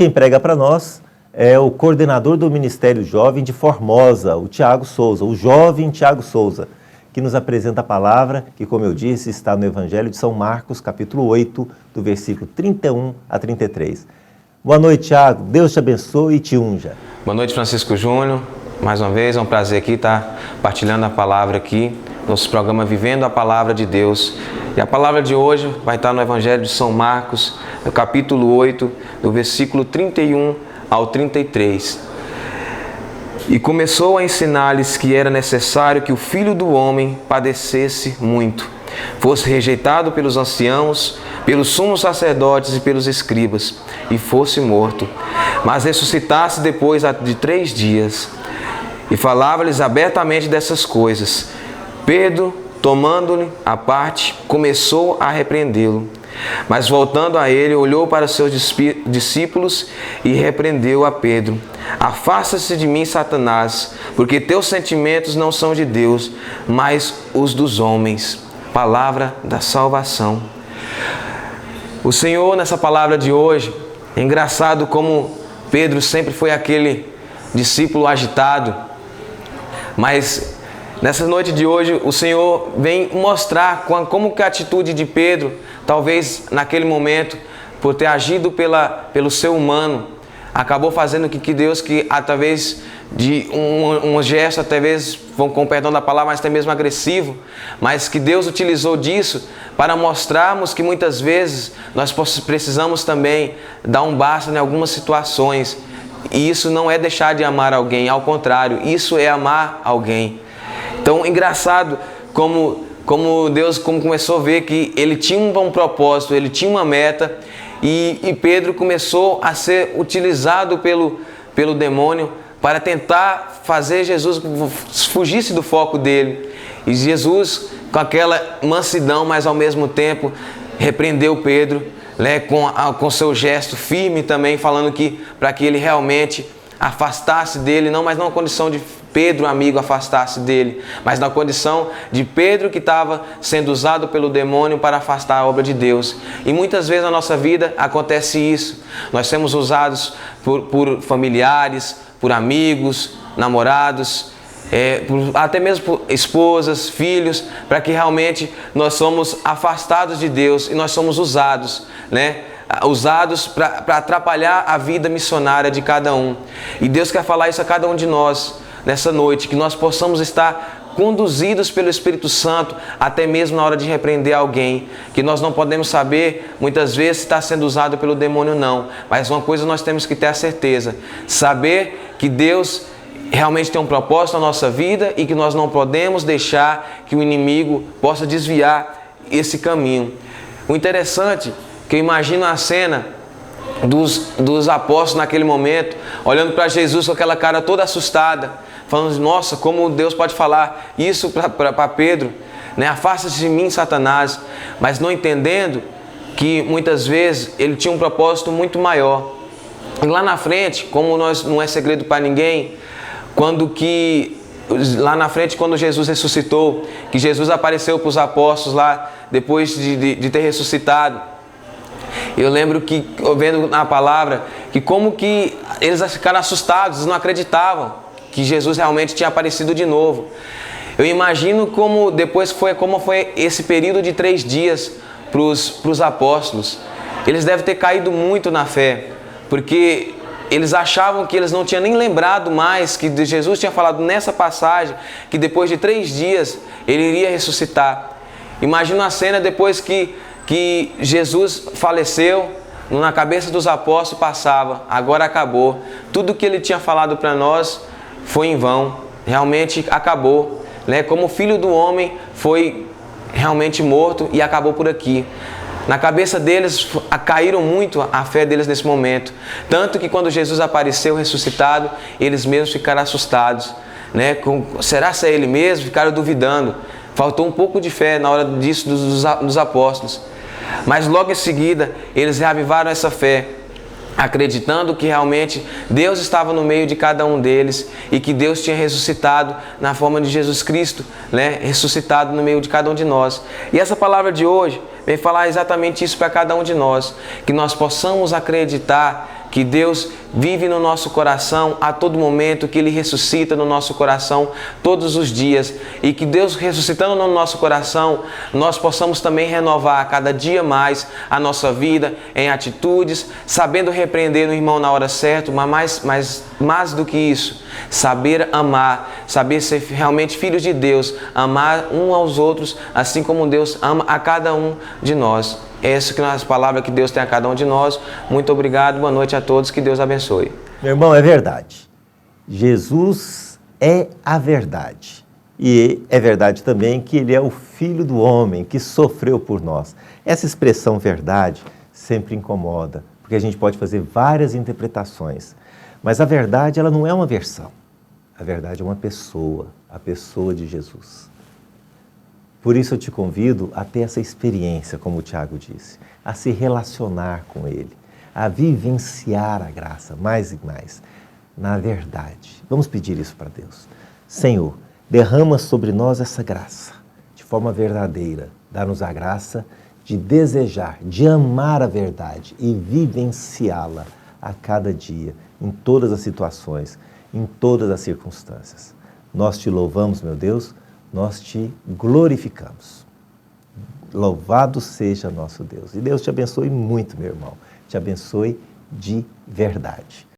quem prega para nós é o coordenador do Ministério Jovem de Formosa, o Tiago Souza, o jovem Tiago Souza, que nos apresenta a palavra que, como eu disse, está no Evangelho de São Marcos, capítulo 8, do versículo 31 a 33. Boa noite, Tiago. Deus te abençoe e te unja. Boa noite, Francisco Júnior. Mais uma vez, é um prazer aqui estar partilhando a palavra aqui, nosso programa Vivendo a Palavra de Deus. E a palavra de hoje vai estar no Evangelho de São Marcos, no capítulo 8, do versículo 31 ao 33. E começou a ensinar-lhes que era necessário que o Filho do Homem padecesse muito, fosse rejeitado pelos anciãos, pelos sumos sacerdotes e pelos escribas, e fosse morto, mas ressuscitasse depois de 3 dias. E falava-lhes abertamente dessas coisas. Pedro, tomando-lhe à parte, começou a repreendê-lo. Mas voltando a ele, olhou para seus discípulos e repreendeu a Pedro. Afasta-se de mim, Satanás, porque teus sentimentos não são de Deus, mas os dos homens. Palavra da salvação. O Senhor, nessa palavra de hoje, é engraçado como Pedro sempre foi aquele discípulo agitado, mas nessa noite de hoje o Senhor vem mostrar como que a atitude de Pedro, talvez naquele momento, por ter agido pelo ser humano, acabou fazendo que Deus, que através de um gesto, talvez, com perdão da palavra, mas até mesmo agressivo, mas que Deus utilizou disso para mostrarmos que muitas vezes nós precisamos também dar um basta em algumas situações. E isso não é deixar de amar alguém, ao contrário, isso é amar alguém. Então, engraçado como Deus começou a ver que ele tinha um propósito, ele tinha uma meta, e Pedro começou a ser utilizado pelo demônio para tentar fazer Jesus fugisse do foco dele. E Jesus, com aquela mansidão, mas ao mesmo tempo, repreendeu Pedro, né, com seu gesto firme também, falando que para que ele realmente afastasse dele, mas não na condição de Pedro, amigo, afastasse dele, mas na condição de Pedro que estava sendo usado pelo demônio para afastar a obra de Deus. E muitas vezes na nossa vida acontece isso. Nós somos usados por familiares, por amigos, namorados, até mesmo por esposas, filhos, para que realmente nós somos afastados de Deus e nós somos usados, né? Usados para atrapalhar a vida missionária de cada um. E Deus quer falar isso a cada um de nós nessa noite, que nós possamos estar conduzidos pelo Espírito Santo, até mesmo na hora de repreender alguém, que nós não podemos saber muitas vezes se está sendo usado pelo demônio ou não, mas uma coisa nós temos que ter a certeza, saber que Deus realmente tem um propósito na nossa vida e que nós não podemos deixar que o inimigo possa desviar esse caminho. O interessante é que eu imagino a cena dos apóstolos naquele momento, olhando para Jesus com aquela cara toda assustada, falando, nossa, como Deus pode falar isso para Pedro, né? Afasta-se de mim, Satanás, mas não entendendo que muitas vezes ele tinha um propósito muito maior. E lá na frente, como não é segredo para ninguém, lá na frente, quando Jesus ressuscitou, que Jesus apareceu para os apóstolos lá, depois de ter ressuscitado, eu lembro que, vendo na palavra, que como que eles ficaram assustados, eles não acreditavam que Jesus realmente tinha aparecido de novo. Eu imagino como foi esse período de 3 dias para os apóstolos. Eles devem ter caído muito na fé, porque eles achavam que eles não tinham nem lembrado mais que Jesus tinha falado nessa passagem que depois de 3 dias ele iria ressuscitar. Imagina a cena depois que Jesus faleceu, na cabeça dos apóstolos passava, agora acabou. Tudo que ele tinha falado para nós foi em vão, realmente acabou, né? Como o Filho do Homem foi realmente morto e acabou por aqui. Na cabeça deles caíram muito a fé deles nesse momento, tanto que quando Jesus apareceu ressuscitado, eles mesmos ficaram assustados, né? Será que é ele mesmo? Ficaram duvidando. Faltou um pouco de fé na hora disso dos apóstolos. Mas logo em seguida, eles reavivaram essa fé, acreditando que realmente Deus estava no meio de cada um deles e que Deus tinha ressuscitado na forma de Jesus Cristo, né? Ressuscitado no meio de cada um de nós. E essa palavra de hoje vem falar exatamente isso para cada um de nós, que nós possamos acreditar que Deus vive no nosso coração a todo momento, que Ele ressuscita no nosso coração todos os dias e que Deus ressuscitando no nosso coração, nós possamos também renovar cada dia mais a nossa vida em atitudes, sabendo repreender o irmão na hora certa, mas mais do que isso, saber amar, saber ser realmente filhos de Deus, amar uns aos outros, assim como Deus ama a cada um de nós. Essa que é as palavras que Deus tem a cada um de nós. Muito obrigado, boa noite a todos, que Deus abençoe. Meu irmão, é verdade. Jesus é a verdade. E é verdade também que Ele é o Filho do homem que sofreu por nós. Essa expressão verdade sempre incomoda, porque a gente pode fazer várias interpretações. Mas a verdade, ela não é uma versão. A verdade é uma pessoa, a pessoa de Jesus. Por isso eu te convido a ter essa experiência, como o Tiago disse, a se relacionar com Ele, a vivenciar a graça mais e mais, na verdade. Vamos pedir isso para Deus. Senhor, derrama sobre nós essa graça, de forma verdadeira. Dá-nos a graça de desejar, de amar a verdade e vivenciá-la a cada dia, em todas as situações, em todas as circunstâncias. Nós te louvamos, meu Deus, nós te glorificamos. Louvado seja nosso Deus. E Deus te abençoe muito, meu irmão. Te abençoe de verdade.